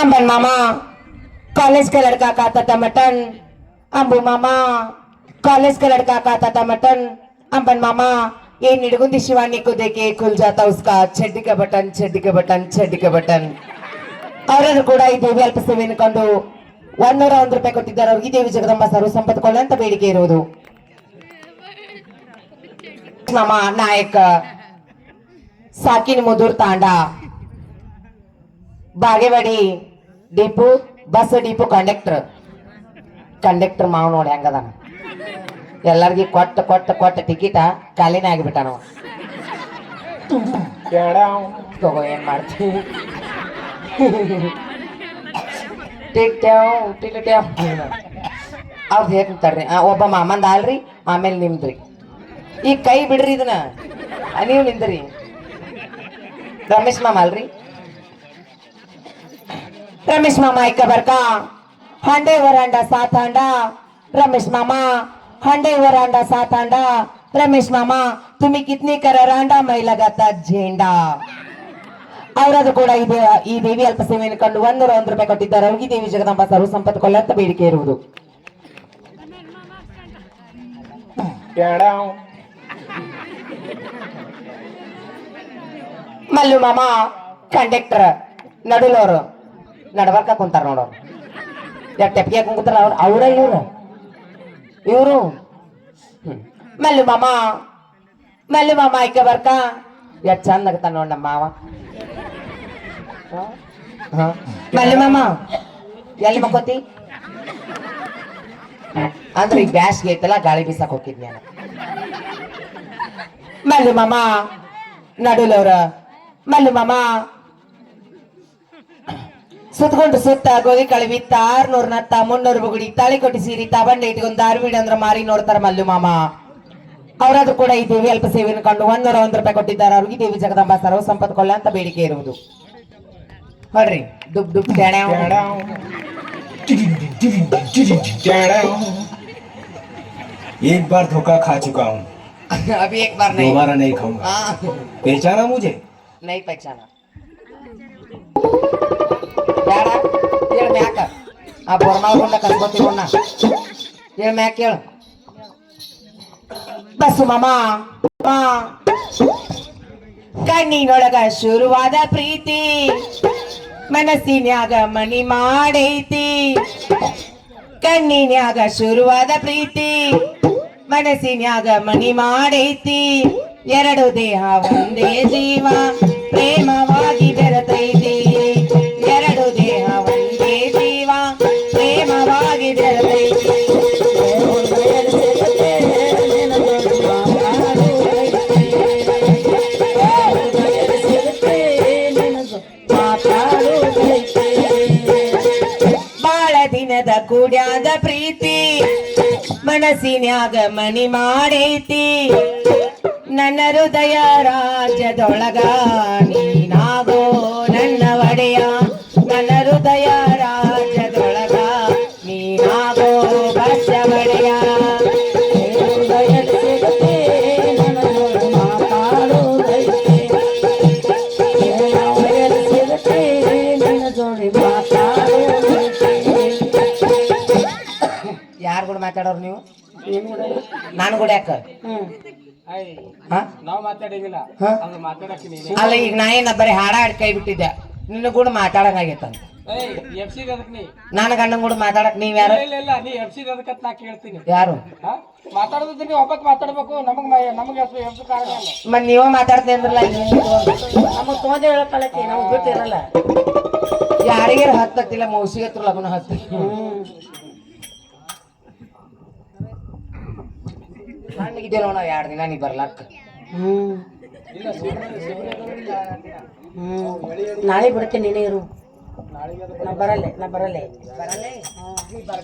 अंबन मामा college का लड़का खाता था मटन। अंबू मामा कॉलेज का लड़का खाता था मटन। अंबन मामा ये निडगुंदी शिवानी को देके खुल जाता उसका चड्डी का बटन चड्डी का बटन चड्डी का बटन। ಅವರನ್ನು ಕೂಡ ಈ ದೇವಿ ಅಲ್ಪ ಸೇವೆಯನ್ನು ಕಂಡು 101 ರೂಪಾಯಿ ಕೊಟ್ಟಿದ್ದಾರೆ. ಅವರಿಗೆ ದೇವಿ ಜಗದಂಬ ಸರ್ವ ಸಂಪತ್ತುಕೊಳ್ಳ ಅಂತ ಬೇಡಿಕೆ ಇರುವುದು. ಮಾಮ ನಾಯಕ ಸಾಕಿನ ಮುದೂರ್ ತಾಂಡ Bagewadi depot bus depot conductor ಮಾವ ನೋಡಿ ಹೆಂಗದಾನ. ಎಲ್ಲರಿಗೂ ಕೊಟ್ಟ ಕೊಟ್ಟ ಕೊಟ್ಟ ಟಿಕೆಟ ಖಾಲಿನೇ ಆಗಿಬಿಟ್ಟಾನವ. ತಗೋ ಏನ್ ಮಾಡ್ತೀವಿ. ಅವ್ರದ್ದು ಹೇಳ್ತಾರ್ರಿ ಒಬ್ಬ ಮಾಮಂದ ಅಲ್ರಿ ಆಮೇಲೆ ನಿಮ್ದ್ರಿ. ಈಗ ಕೈ ಬಿಡ್ರಿ ಇದನ್ನ ನೀವು ನಿಂದ್ರಿ. ರಮೇಶ್ ಮಾಮ ಅಲ್ರಿ. रमेश मामा एक खबर का हंडे वरांडा सात अंडा. रमेश मामा हंडे वरांडा सात अंडा. रमेश मामा तुम्ही कितनी करारांडा मै लगाता झेंडा. ಅವರದು ಕೂಡ ಈ ದೇವಿ ಅಲ್ಪ ಸೇವೆಯನ್ನು ಕಂಡು 101 ರೂಪಾಯಿ ಕೊಟ್ಟಿದ್ದಾರೆ. ಅವರಿಗೆ ದೇವಿ ಜಗದಂಬ ಸರ್ವ ಸಂಪತ್ತುಕೊಳ್ಳ ಅಂತ ಬೇಡಿಕೆ ಇರುವುದು. ಮಲ್ಲು ಮಾಮ ಕಂಡಕ್ಟರ್ ನಡುಲೋರು ನಡಬರ್ಕ ಕುಂತಾರ ನೋಡೋರು. ಯಾಕೆ ಟೆಪ್ಪಿಗೆ ಕುಂತಾರ ಅವ್ರ ಇವರು ಮಲ್ಲು ಮಾಮ ಐಕ ಬರ್ಕ ಎಷ್ಟು ಚಂದ ಆಗ್ತಾನ ನೋಡ್ ನಮ್ಮ ಮಾವ. ಮಲ್ಲು ಮಾಮ ಎಲ್ಲಿ ಮಕ್ಕೋತಿ ಅಂದ್ರೆ ಈಗ ಬ್ಯಾಸ್ಗೆ ಐತಲ್ಲ ಗಾಳಿ ಬೀಸಕ್ ಹೋಗಿದ್ನಿ ನಾನು. ಮಲ್ಲು ಮಾಮ ನಡುಲವ್ರ ಮಲ್ಲು ಮಾಮ ಸುತ್ತಕೊಂಡು ಸುತ್ತ ಗೋಗಿ ಕಳಿವಿತ್ತ 600 ನತ್ತ 300 ಬುಗುಡಿ ತಾಳಿ ಕೊಟ್ಟಿ ಸೀರಿ ತಬಂಡೆ ಇಟ್ಕೊಂಡು ದಾರ್ಬಿಡಿ ಅಂದ್ರ ಮಾರಿ ನೋಡ್ತಾರ ಮಲ್ಲು ಮಾಮ. ಅವರಾದ್ರೂ ಕೂಡ ಈ ದೇವಿ ಅಲ್ಪ ಸೇವೆಯನ್ನು ಕಂಡು 101 ರೂಪಾಯಿ ಕೊಟ್ಟಿದ್ದಾರೆ. ಅವ್ರಿಗೆ ದೇವಿ ಜಗದಂಬ ಸರ್ವ ಸಂಪತ್ತುಕೊಳ್ಳ ಅಂತ ಬೇಡಿಕೆ ಇರುವುದು. ನೋಡ್ರಿ ಡುಬ್ ಡುಬ್ एक बार धोखा खा चुका हूँ. अभी एक बार नहीं, दोबारा नहीं खाऊंगा. पहचाना मुझे? नहीं पहचाना. ಹೇಳ ಮ್ಯಾಕ ಆ ಬೊರ್ಮಾಲ್ಗೊಂಡ ಕರ್ಕೋತೀವಣ್ಣ. ಹೇಳ ಮ್ಯಾಕ ಹೇಳು. ಬಸ್ಸು ಮಾಮ ಕಣ್ಣಿನೊಳಗ ಶುರುವಾದ ಪ್ರೀತಿ ಮನಸ್ಸಿನ್ಯಾಗ ಮನಿ ಮಾಡೈತಿ. ಕಣ್ಣಿನ್ಯಾಗ ಶುರುವಾದ ಪ್ರೀತಿ ಮನಸ್ಸಿನ್ಯಾಗ ಮನಿ ಮಾಡೈತಿ. ಎರಡು ದೇಹ ಒಂದೇ ಜೀವ ಪ್ರೇಮವಾಗಿ ಬೆರೆತೈತಿ. ಎರಡು ದೇಹ ಒಂದೇ ಜೀವ ಪ್ರೇಮವಾಗಿ ಬೆರೆತೈತಿ. ಬಾಳ ದಿನದ ಕೂಡ್ಯಾದ ಪ್ರೀತಿ ಮನಸ್ಸಿನ್ಯಾಗ ಮನಿ ಮಾಡೈತಿ. ನನ್ನ ಹೃದಯ ರಾಜ್ಯದೊಳಗ ನೀನಾಗೋ ನನ್ನ ಒಡೆಯ. ನನ್ನ ಹೃದಯ ರಾಜ್ಯದೊಳಗ ನೀನಾಗೋ ಬಸ್ಸ ಒಡೆಯ. ಯಾರು ಕೂಡ ಮಾತಾಡೋರು ನೀವು? ನಾನು ಕೂಡ ಯಾಕ ಅಲ್ಲ ಈಗ ನಾ ಏನ ಬರೀ ಹಾಡ ಹಾಡ್ ಕೈ ಬಿಟ್ಟಿದ್ದೆ. ನಿನ್ನ ಕೂಡ ಮಾತಾಡಂಗಾಗೈತಂತ. ನಾನು ಗಂಡನ ಕೂಡ ಮಾತಾಡಕ್ ನೀವ್ ಯಾರು? ಯಾರು ಮತ್ ನೀವ ಮಾತಾಡ್ತೇ ಅಂದ್ರಲ್ಲ. ನಮಗ್ ತೋದೆ ಹೇಳಕ್ಕಲಕ್ಕೆ ನಮಗ್ ಬಿಟ್ಟಿರಲ್ಲ. ಯಾರಿಗಾರ ಹತ್ತತ್ತಿಲ್ಲ ಮೌಸಿಗೆ ಹತ್ರ ಲಗ್ನ ಹತ್ತಿ ಸಣ್ಣಗಿದೆ ನೋಡ 2 ದಿನ ನೀ ಬರ್ಲಾಕ. ನಾಳೆ ಬಿಡ್ತೀನಿ ನೀನೇ ಇರು. ನಾ ಬರಲ್ಲೇ